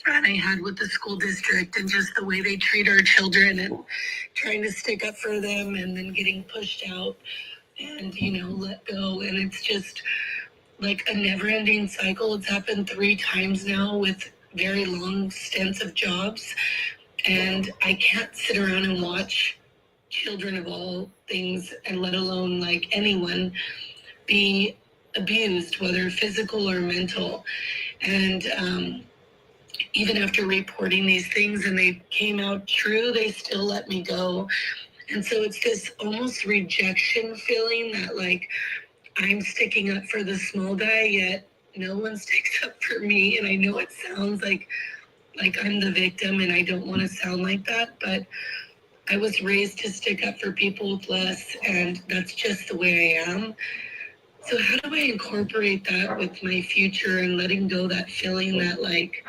run I had with the school district and just the way they treat our children and trying to stick up for them and then getting pushed out and, let go. And it's just like a never-ending cycle. It's happened 3 times now with very long stints of jobs. And I can't sit around and watch children of all things, and let alone like anyone, be abused, whether physical or mental. And even after reporting these things and they came out true, they still let me go. And so it's this almost rejection feeling that like I'm sticking up for the small guy, yet no one sticks up for me. And I know it sounds like like I'm the victim, and I don't want to sound like that, but I was raised to stick up for people with less, and that's just the way I am. So how do I incorporate that with my future and letting go that feeling that like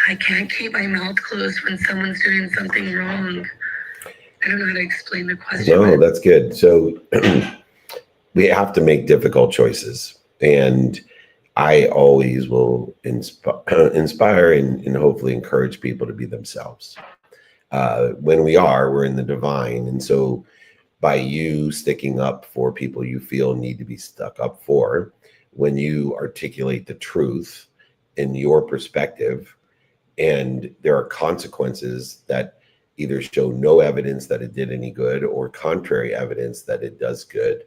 I can't keep my mouth closed when someone's doing something wrong? I don't know how to explain the question. No, that's good. So we have to make difficult choices. And I always will inspire and hopefully encourage people to be themselves. When we're in the divine. And so by you sticking up for people you feel need to be stuck up for, when you articulate the truth in your perspective, and there are consequences that either show no evidence that it did any good or contrary evidence that it does good,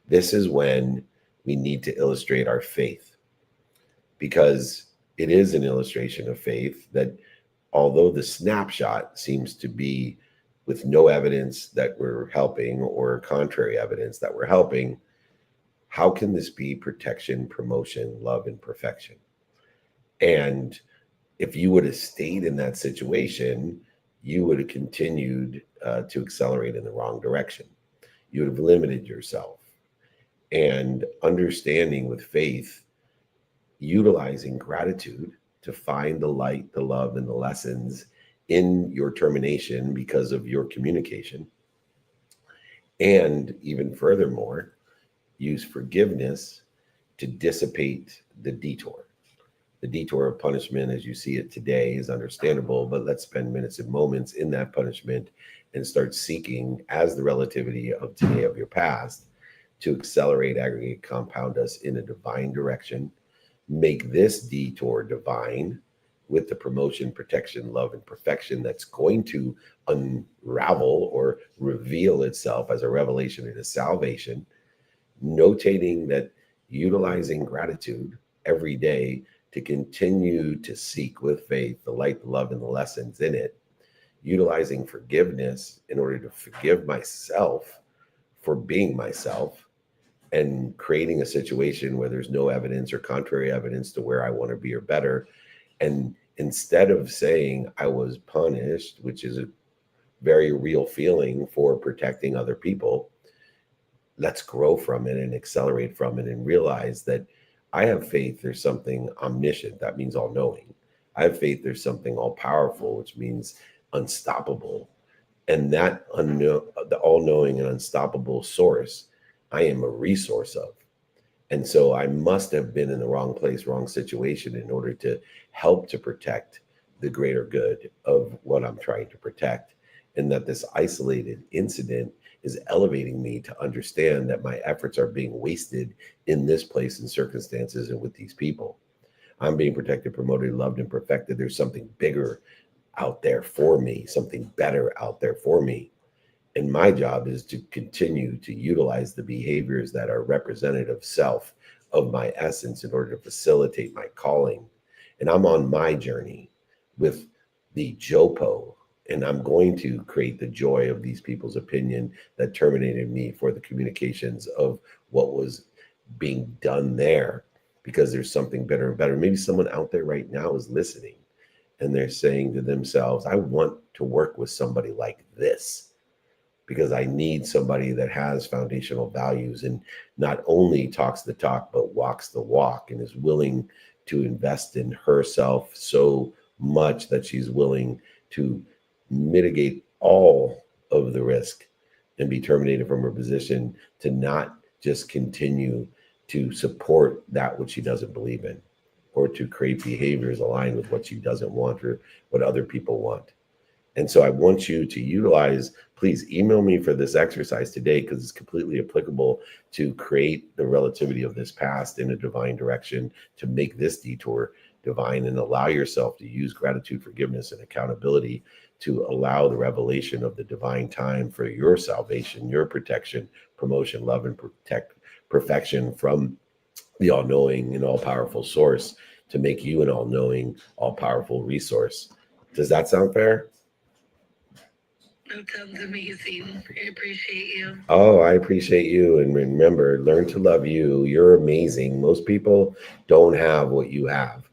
this is when we need to illustrate our faith, because it is an illustration of faith that although the snapshot seems to be with no evidence that we're helping or contrary evidence that we're helping, how can this be protection, promotion, love, and perfection? And if you would have stayed in that situation, you would have continued to accelerate in the wrong direction. You would have limited yourself. And understanding with faith, utilizing gratitude to find the light, the love, and the lessons in your termination because of your communication. And even furthermore, use forgiveness to dissipate the detour. The detour of punishment, as you see it today, is understandable, but let's spend minutes and moments in that punishment and start seeking, as the relativity of today of your past, to accelerate, aggregate, compound us in a divine direction. Make this detour divine with the promotion, protection, love, and perfection that's going to unravel or reveal itself as a revelation and a salvation. Notating that, utilizing gratitude every day to continue to seek with faith the light, the love, and the lessons in it. Utilizing forgiveness in order to forgive myself for being myself, and creating a situation where there's no evidence or contrary evidence to where I want to be or better. And instead of saying I was punished, which is a very real feeling for protecting other people, let's grow from it and accelerate from it and realize that I have faith there's something omniscient, that means all knowing. I have faith there's something all powerful, which means unstoppable. And that the all knowing and unstoppable source, I am a resource of. And so I must have been in the wrong place, wrong situation in order to help to protect the greater good of what I'm trying to protect. And that this isolated incident is elevating me to understand that my efforts are being wasted in this place and circumstances and with these people. I'm being protected, promoted, loved, and perfected. There's something bigger out there for me, something better out there for me. And my job is to continue to utilize the behaviors that are representative self of my essence in order to facilitate my calling. And I'm on my journey with the Jopo, and I'm going to create the joy of these people's opinion that terminated me for the communications of what was being done there, because there's something better and better. Maybe someone out there right now is listening and they're saying to themselves, I want to work with somebody like this, because I need somebody that has foundational values and not only talks the talk, but walks the walk and is willing to invest in herself so much that she's willing to mitigate all of the risk and be terminated from her position, to not just continue to support that which she doesn't believe in, or to create behaviors aligned with what she doesn't want or what other people want. And so I want you to utilize, please email me for this exercise today, because it's completely applicable to create the relativity of this past in a divine direction, to make this detour divine, and allow yourself to use gratitude, forgiveness, and accountability to allow the revelation of the divine time for your salvation, your protection, promotion, love, and perfection from the all-knowing and all-powerful source, to make you an all-knowing, all-powerful resource. Does that sound fair? That sounds amazing. I appreciate you. Oh, I appreciate you. And remember, learn to love you. You're amazing. Most people don't have what you have.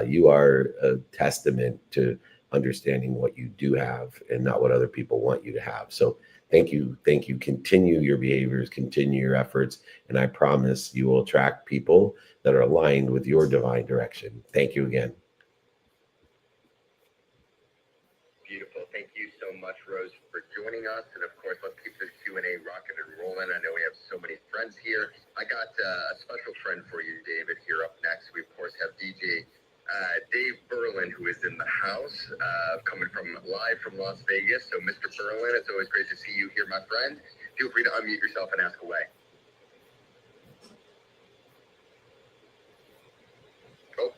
You are a testament to understanding what you do have and not what other people want you to have. So thank you. Thank you. Continue your behaviors, continue your efforts. And I promise you will attract people that are aligned with your divine direction. Thank you again. Beautiful. Thank you so much, Rose, for joining us. And of course, let's keep this Q&A rocking and rolling. I know we have so many friends here. I got a special friend for you, David, here up next. We, of course, have DJ Dave Berlin, who is in the house, coming from live from Las Vegas. So, Mr. Berlin, it's always great to see you here, my friend. Feel free to unmute yourself and ask away. Oh,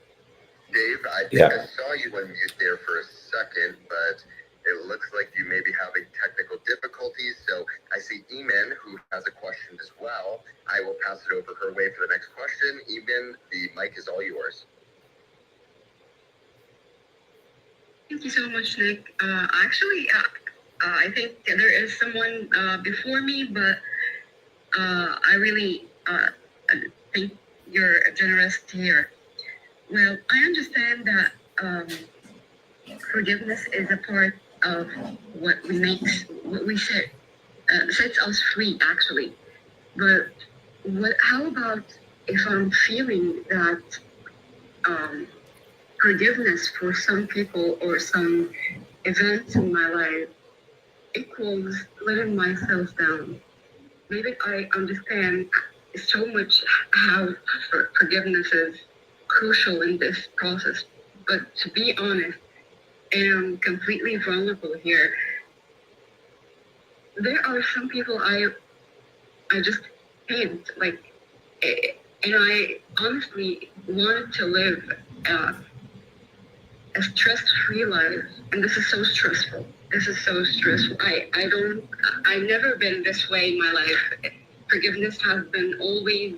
Dave, I think I saw you unmute there for a second, but it looks like you may be having technical difficulties. So I see Eamon, who has a question as well. I will pass it over her way for the next question. Eamon, the mic is all yours. Thank you so much, Nick. I think there is someone before me, but I really think you're generous here. Well, I understand that forgiveness is a part of what we sets us free, actually. But how about if I'm feeling that forgiveness for some people or some events in my life equals letting myself down? Maybe I understand so much how forgiveness is crucial in this process, but to be honest, and I'm completely vulnerable here, there are some people I just hate, and I honestly wanted to live a stress-free life, and this is so stressful. I've never been this way in my life. Forgiveness has been always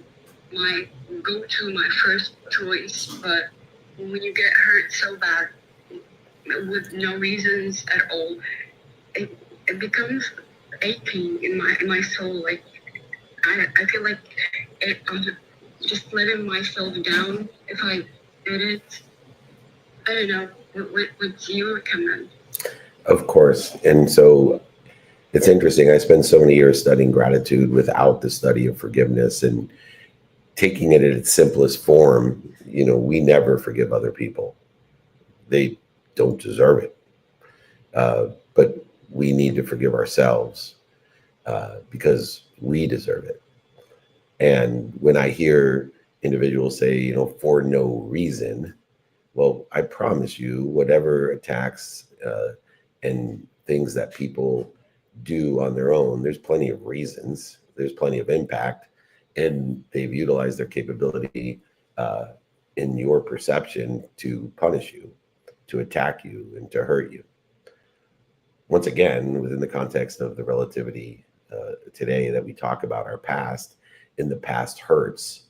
my go-to, my first choice, but when you get hurt so bad with no reasons at all, it becomes aching in my soul. Like I feel like I'm just letting myself down if I did it. I don't know. What do you recommend? Of course. And so it's interesting. I spent so many years studying gratitude without the study of forgiveness, and taking it in its simplest form. We never forgive other people. They don't deserve it. But we need to forgive ourselves because we deserve it. And when I hear individuals say, for no reason, well, I promise you, whatever attacks and things that people do on their own, there's plenty of reasons, there's plenty of impact, and they've utilized their capability in your perception to punish you, to attack you, and to hurt you. Once again, within the context of the relativity today that we talk about our past, in the past hurts,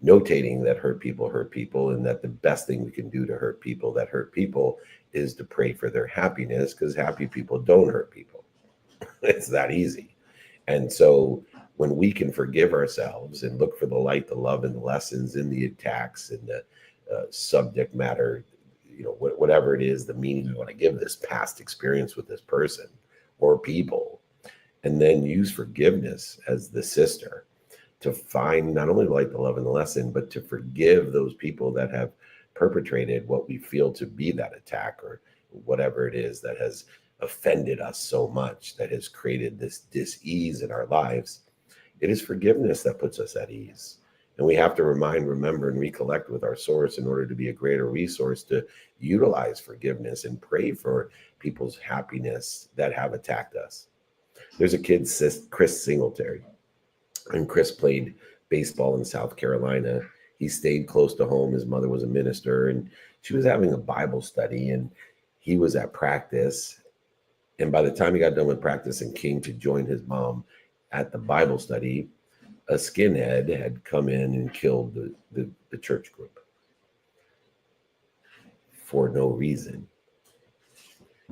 notating that hurt people, and that the best thing we can do to hurt people that hurt people is to pray for their happiness, because happy people don't hurt people. It's that easy. And so when we can forgive ourselves and look for the light, the love, and the lessons in the attacks and the subject matter, whatever it is, the meaning you want to give this past experience with this person or people, and then use forgiveness as the sister to find not only like the love and the lesson, but to forgive those people that have perpetrated what we feel to be that attack or whatever it is that has offended us so much, that has created this dis-ease in our lives. It is forgiveness that puts us at ease. And we have to remember, and recollect with our source in order to be a greater resource to utilize forgiveness and pray for people's happiness that have attacked us. There's a kid, Chris Singletary, and Chris played baseball in South Carolina. He stayed close to home. His mother was a minister, and she was having a Bible study, and he was at practice. And by the time he got done with practice and came to join his mom at the Bible study, a skinhead had come in and killed the church group for no reason.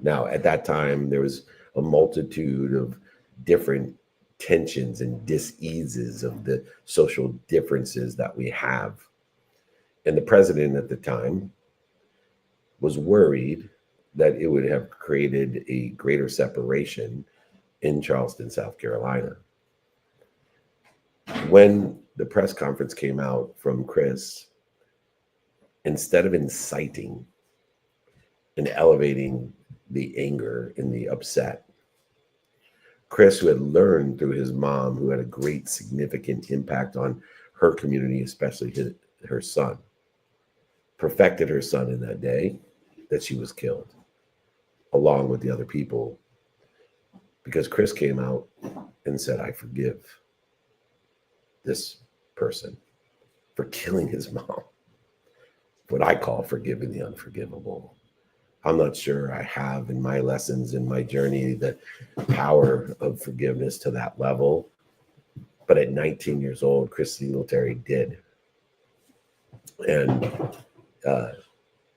Now, at that time, there was a multitude of different tensions and dis-eases of the social differences that we have. And the president at the time was worried that it would have created a greater separation in Charleston, South Carolina. When the press conference came out from Chris, instead of inciting and elevating the anger and the upset, Chris, who had learned through his mom, who had a great significant impact on her community, especially her son, perfected her son in that day that she was killed, along with the other people, because Chris came out and said, I forgive this person for killing his mom. What I call forgiving the unforgivable. I'm not sure I have in my lessons, in my journey, the power of forgiveness to that level. But at 19 years old, Chris Singletary did. And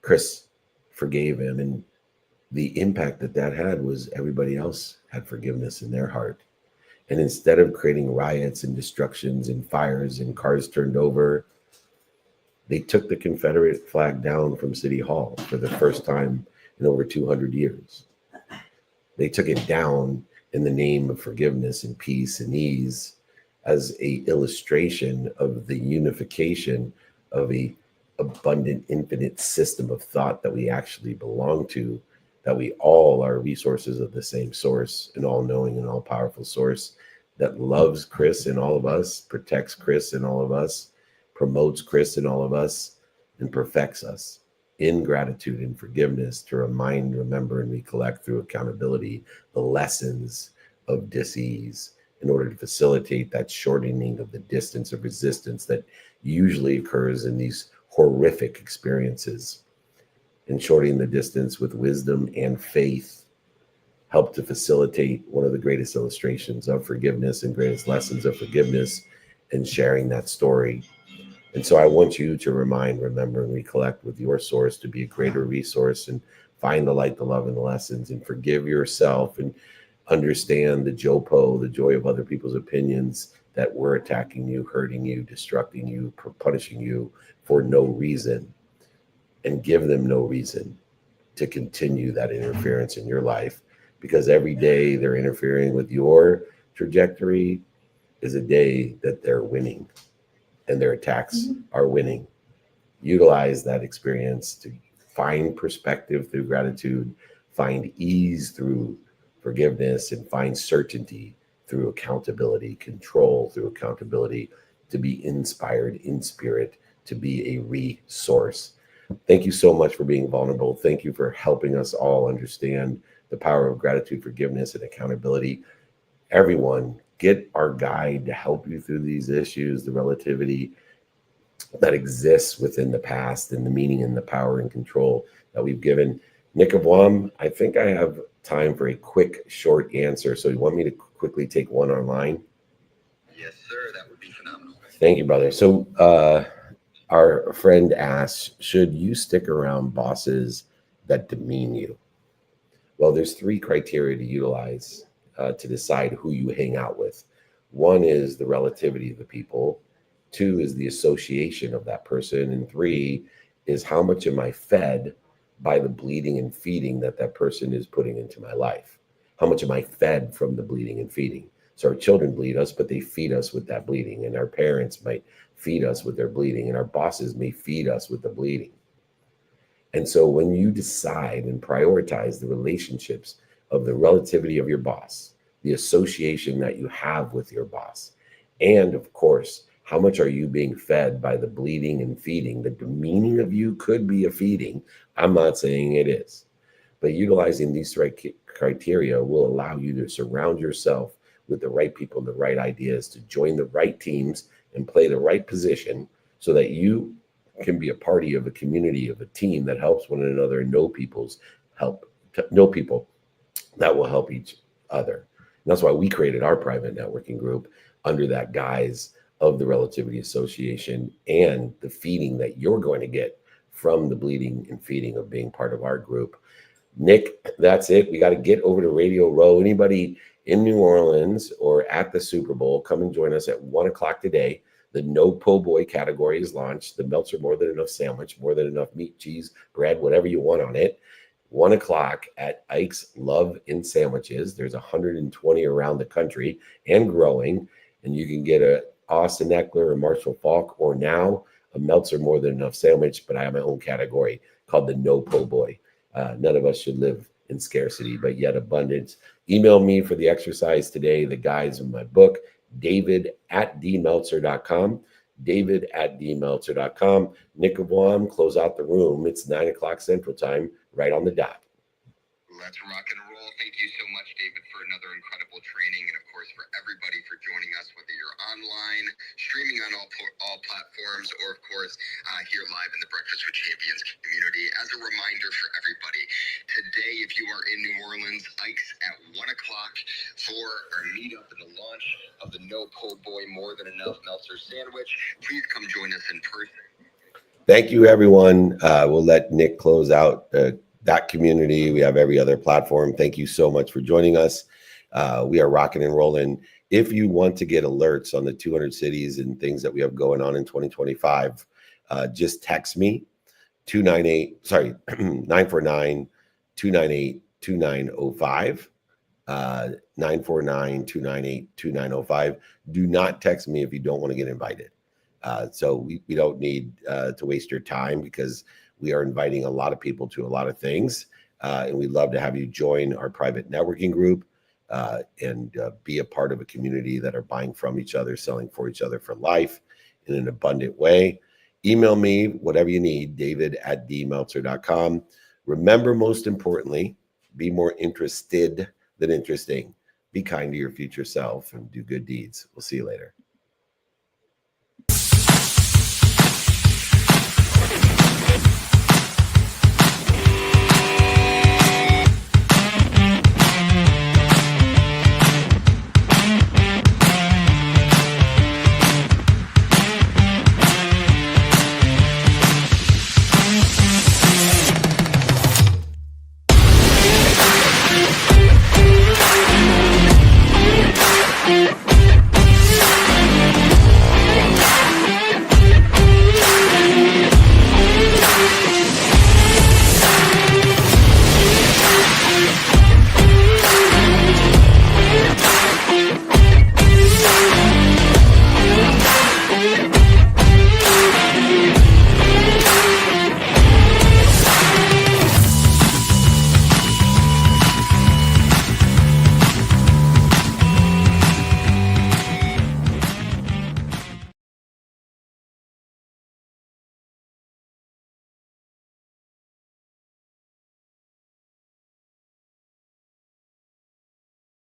Chris forgave him. And the impact that had was everybody else had forgiveness in their heart. And instead of creating riots and destructions and fires and cars turned over, they took the Confederate flag down from City Hall for the first time in over 200 years. They took it down in the name of forgiveness and peace and ease, as a illustration of the unification of a abundant, infinite system of thought that we actually belong to, that we all are resources of the same source, an all-knowing and all-powerful source that loves Chris and all of us, protects Chris and all of us, promotes Chris and all of us, and perfects us in gratitude and forgiveness to remind, remember, and recollect through accountability the lessons of dis-ease in order to facilitate that shortening of the distance of resistance that usually occurs in these horrific experiences. And shortening the distance with wisdom and faith help to facilitate one of the greatest illustrations of forgiveness and greatest lessons of forgiveness, and sharing that story. And so I want you to remind, remember, and recollect with your source to be a greater resource, and find the light, the love, and the lessons, and forgive yourself, and understand the JOPO, the joy of other people's opinions, that were attacking you, hurting you, destructing you, punishing you for no reason, and give them no reason to continue that interference in your life, because every day they're interfering with your trajectory is a day that they're winning, and their attacks are winning. Utilize that experience to find perspective through gratitude, find ease through forgiveness, and find certainty through accountability, control through accountability, to be inspired in spirit, to be a resource. Thank you so much for being vulnerable. Thank you for helping us all understand the power of gratitude, forgiveness, and accountability. Everyone, get our guide to help you through these issues, the relativity that exists within the past, and the meaning and the power and control that we've given. Nick of Wam, I think I have time for a quick, short answer. So you want me to quickly take one online? Yes, sir. That would be phenomenal. Thank you, brother. So our friend asks, should you stick around bosses that demean you? Well, there's 3 criteria to utilize to decide who you hang out with. 1 is the relativity of the people. 2 is the association of that person. And 3 is how much am I fed by the bleeding and feeding that that person is putting into my life? How much am I fed from the bleeding and feeding? So our children bleed us, but they feed us with that bleeding. And our parents might feed us with their bleeding. And our bosses may feed us with the bleeding. And so when you decide and prioritize the relationships of the relativity of your boss, the association that you have with your boss, and of course, how much are you being fed by the bleeding and feeding? The demeaning of you could be a feeding. I'm not saying it is. But utilizing these criteria will allow you to surround yourself with the right people and the right ideas, to join the right teams and play the right position, so that you can be a party of a community, of a team that helps one another, and know people that will help each other. And that's why we created our private networking group under that guise of the Relativity Association, and the feeding that you're going to get from the bleeding and feeding of being part of our group. Nick, that's it. We got to get over to Radio Row. Anybody in New Orleans or at the Super Bowl, come and join us at 1 o'clock today. The no po' boy category is launched. The Meltzer More Than Enough sandwich, more than enough meat, cheese, bread, whatever you want on it. 1 o'clock at Ike's Love in Sandwiches. There's 120 around the country and growing. And you can get a Austin Eckler or Marshall Falk, or now a Meltzer More Than Enough sandwich, but I have my own category called the No Po' Boy. None of us should live in scarcity, but yet abundance. Email me for the exercise today, the guides in my book, david@dmeltzer.com, david@dmeltzer.com. Nick Avon, close out the room. It's 9 o'clock Central Time, right on the dot. Let's rock and roll. Thank you so much, David, for another incredible training. And of course, for everybody for joining us, whether you're online, streaming on all platforms, or of course, here live in the Breakfast with Champions community. As a reminder for everybody, today, if you are in New Orleans, Ike's at 1 o'clock for our meetup and the launch of the No Po' Boy More Than Enough Meltzer sandwich. Please come join us in person. Thank you, everyone. We'll let Nick close out that community. We have every other platform. Thank you so much for joining us. We are rocking and rolling. If you want to get alerts on the 200 cities and things that we have going on in 2025, just text me 949-298-2905. 949-298-2905. Do not text me if you don't want to get invited. So we don't need to waste your time, because we are inviting a lot of people to a lot of things. And we'd love to have you join our private networking group and be a part of a community that are buying from each other, selling for each other for life in an abundant way. Email me, whatever you need, david@dmeltzer.com. Remember, most importantly, be more interested than interesting. Be kind to your future self and do good deeds. We'll see you later.